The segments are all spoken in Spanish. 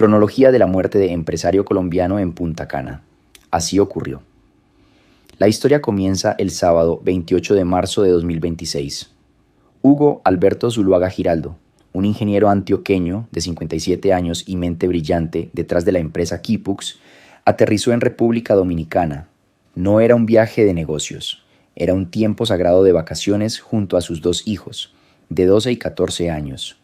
Cronología de la muerte de empresario colombiano en Punta Cana. Así ocurrió. La historia comienza el sábado 28 de marzo de 2026. Hugo Alberto Zuluaga Giraldo, un ingeniero antioqueño de 57 años y mente brillante detrás de la empresa Kipux, aterrizó en República Dominicana. No era un viaje de negocios, era un tiempo sagrado de vacaciones junto a sus dos hijos, de 12 y 14 años.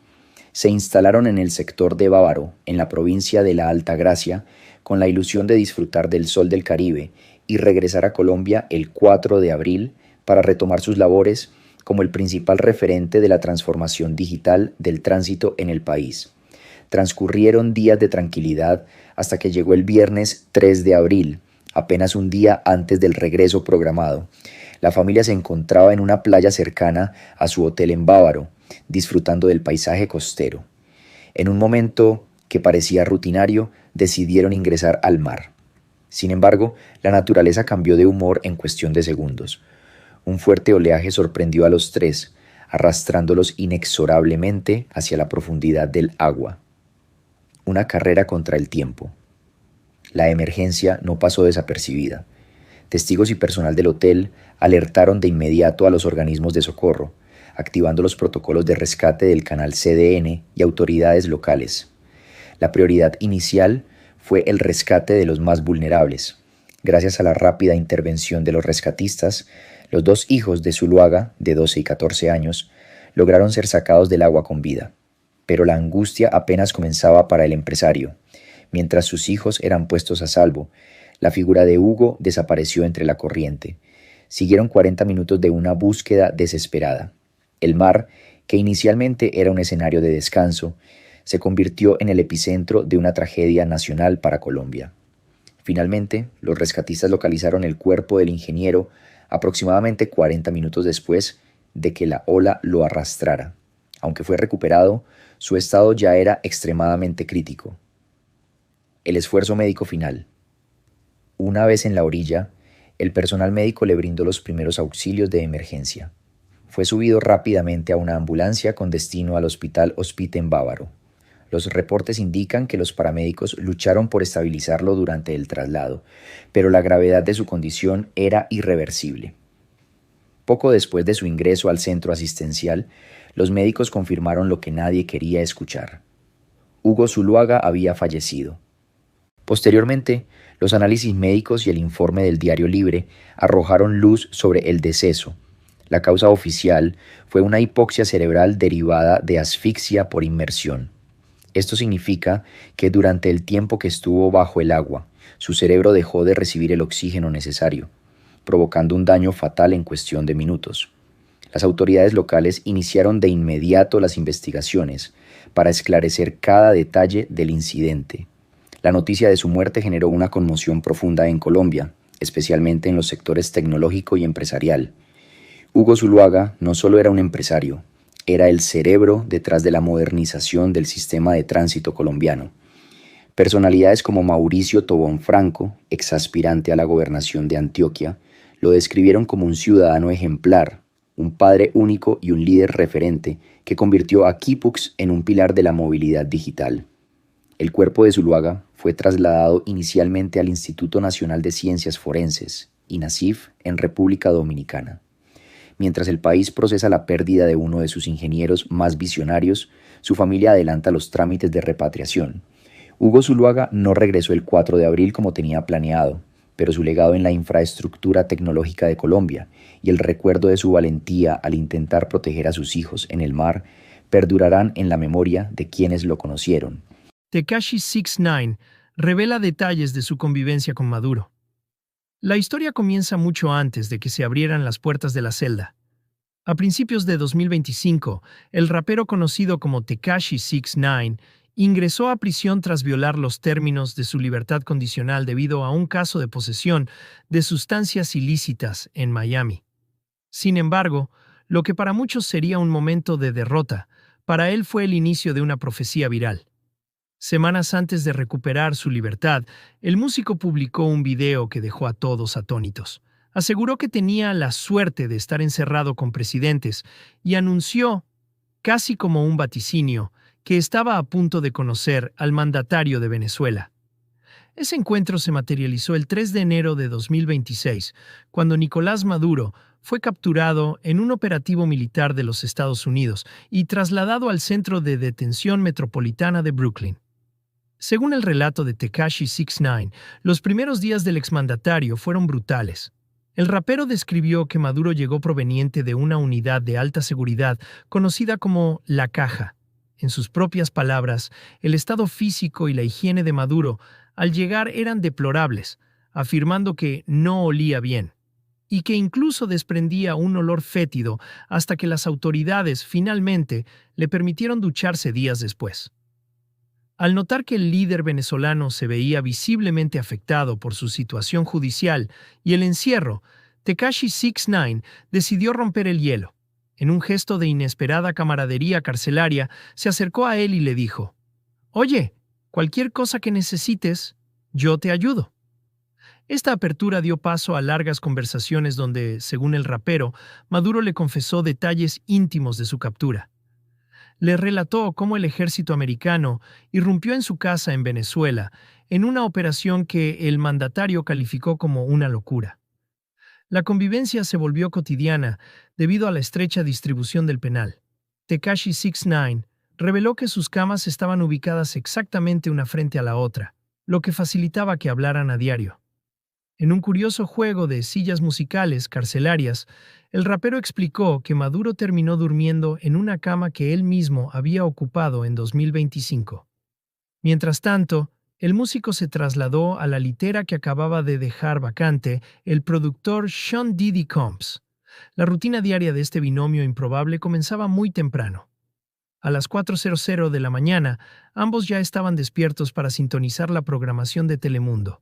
Se instalaron en el sector de Bávaro, en la provincia de la Altagracia, con la ilusión de disfrutar del sol del Caribe y regresar a Colombia el 4 de abril para retomar sus labores como el principal referente de la transformación digital del tránsito en el país. Transcurrieron días de tranquilidad hasta que llegó el viernes 3 de abril, apenas un día antes del regreso programado. La familia se encontraba en una playa cercana a su hotel en Bávaro, disfrutando del paisaje costero. En un momento que parecía rutinario, decidieron ingresar al mar. Sin embargo, la naturaleza cambió de humor en cuestión de segundos. Un fuerte oleaje sorprendió a los tres, arrastrándolos inexorablemente hacia la profundidad del agua. Una carrera contra el tiempo. La emergencia no pasó desapercibida. Testigos y personal del hotel alertaron de inmediato a los organismos de socorro, activando los protocolos de rescate del canal CDN y autoridades locales. La prioridad inicial fue el rescate de los más vulnerables. Gracias a la rápida intervención de los rescatistas, los dos hijos de Zuluaga, de 12 y 14 años, lograron ser sacados del agua con vida. Pero la angustia apenas comenzaba para el empresario. Mientras sus hijos eran puestos a salvo, la figura de Hugo desapareció entre la corriente. Siguieron 40 minutos de una búsqueda desesperada. El mar, que inicialmente era un escenario de descanso, se convirtió en el epicentro de una tragedia nacional para Colombia. Finalmente, los rescatistas localizaron el cuerpo del ingeniero aproximadamente 40 minutos después de que la ola lo arrastrara. Aunque fue recuperado, su estado ya era extremadamente crítico. El esfuerzo médico final. Una vez en la orilla, el personal médico le brindó los primeros auxilios de emergencia. Fue subido rápidamente a una ambulancia con destino al hospital Hospite en Bávaro. Los reportes indican que los paramédicos lucharon por estabilizarlo durante el traslado, pero la gravedad de su condición era irreversible. Poco después de su ingreso al centro asistencial, los médicos confirmaron lo que nadie quería escuchar. Hugo Zuluaga había fallecido. Posteriormente, los análisis médicos y el informe del Diario Libre arrojaron luz sobre el deceso. La causa oficial fue una hipoxia cerebral derivada de asfixia por inmersión. Esto significa que durante el tiempo que estuvo bajo el agua, su cerebro dejó de recibir el oxígeno necesario, provocando un daño fatal en cuestión de minutos. Las autoridades locales iniciaron de inmediato las investigaciones para esclarecer cada detalle del incidente. La noticia de su muerte generó una conmoción profunda en Colombia, especialmente en los sectores tecnológico y empresarial. Hugo Zuluaga no solo era un empresario, era el cerebro detrás de la modernización del sistema de tránsito colombiano. Personalidades como Mauricio Tobón Franco, exaspirante a la gobernación de Antioquia, lo describieron como un ciudadano ejemplar, un padre único y un líder referente que convirtió a Kipux en un pilar de la movilidad digital. El cuerpo de Zuluaga fue trasladado inicialmente al Instituto Nacional de Ciencias Forenses, INACIF, en República Dominicana. Mientras el país procesa la pérdida de uno de sus ingenieros más visionarios, su familia adelanta los trámites de repatriación. Hugo Zuluaga no regresó el 4 de abril como tenía planeado, pero su legado en la infraestructura tecnológica de Colombia y el recuerdo de su valentía al intentar proteger a sus hijos en el mar perdurarán en la memoria de quienes lo conocieron. Tekashi 69 revela detalles de su convivencia con Maduro. La historia comienza mucho antes de que se abrieran las puertas de la celda. A principios de 2025, el rapero conocido como Tekashi 69 ingresó a prisión tras violar los términos de su libertad condicional debido a un caso de posesión de sustancias ilícitas en Miami. Sin embargo, lo que para muchos sería un momento de derrota, para él fue el inicio de una profecía viral. Semanas antes de recuperar su libertad, el músico publicó un video que dejó a todos atónitos. Aseguró que tenía la suerte de estar encerrado con presidentes y anunció, casi como un vaticinio, que estaba a punto de conocer al mandatario de Venezuela. Ese encuentro se materializó el 3 de enero de 2026, cuando Nicolás Maduro fue capturado en un operativo militar de los Estados Unidos y trasladado al Centro de Detención Metropolitana de Brooklyn. Según el relato de Tekashi 69, los primeros días del exmandatario fueron brutales. El rapero describió que Maduro llegó proveniente de una unidad de alta seguridad conocida como La Caja. En sus propias palabras, el estado físico y la higiene de Maduro al llegar eran deplorables, afirmando que no olía bien, y que incluso desprendía un olor fétido hasta que las autoridades finalmente le permitieron ducharse días después. Al notar que el líder venezolano se veía visiblemente afectado por su situación judicial y el encierro, Tekashi 69 decidió romper el hielo. En un gesto de inesperada camaradería carcelaria, se acercó a él y le dijo: «Oye, cualquier cosa que necesites, yo te ayudo». Esta apertura dio paso a largas conversaciones donde, según el rapero, Maduro le confesó detalles íntimos de su captura. Le relató cómo el ejército americano irrumpió en su casa en Venezuela en una operación que el mandatario calificó como una locura. La convivencia se volvió cotidiana debido a la estrecha distribución del penal. Tekashi 69 reveló que sus camas estaban ubicadas exactamente una frente a la otra, lo que facilitaba que hablaran a diario. En un curioso juego de sillas musicales carcelarias, el rapero explicó que Maduro terminó durmiendo en una cama que él mismo había ocupado en 2025. Mientras tanto, el músico se trasladó a la litera que acababa de dejar vacante el productor Sean Diddy Combs. La rutina diaria de este binomio improbable comenzaba muy temprano. A las 4:00 de la mañana, ambos ya estaban despiertos para sintonizar la programación de Telemundo.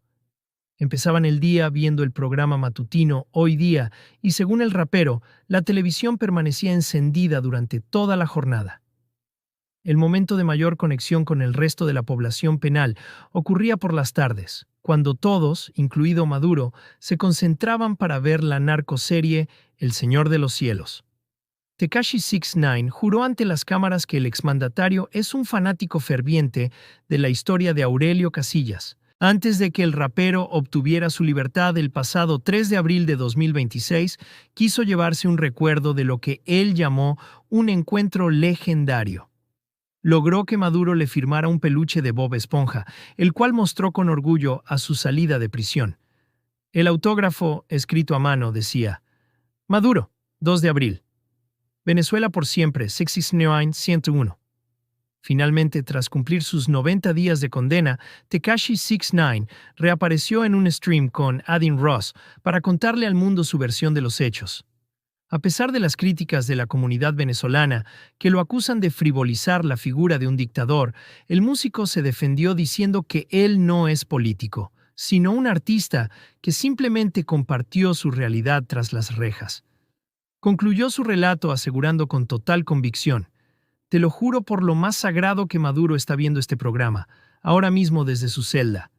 Empezaban el día viendo el programa matutino Hoy Día y, según el rapero, la televisión permanecía encendida durante toda la jornada. El momento de mayor conexión con el resto de la población penal ocurría por las tardes, cuando todos, incluido Maduro, se concentraban para ver la narcoserie El Señor de los Cielos. Tekashi 69 juró ante las cámaras que el exmandatario es un fanático ferviente de la historia de Aurelio Casillas. Antes de que el rapero obtuviera su libertad el pasado 3 de abril de 2026, quiso llevarse un recuerdo de lo que él llamó un encuentro legendario. Logró que Maduro le firmara un peluche de Bob Esponja, el cual mostró con orgullo a su salida de prisión. El autógrafo, escrito a mano, decía: «Maduro, 2 de abril. Venezuela por siempre, 69-101». Finalmente, tras cumplir sus 90 días de condena, Tekashi 69 reapareció en un stream con Adin Ross para contarle al mundo su versión de los hechos. A pesar de las críticas de la comunidad venezolana, que lo acusan de frivolizar la figura de un dictador, el músico se defendió diciendo que él no es político, sino un artista que simplemente compartió su realidad tras las rejas. Concluyó su relato asegurando con total convicción: «Te lo juro por lo más sagrado que Maduro está viendo este programa, ahora mismo desde su celda.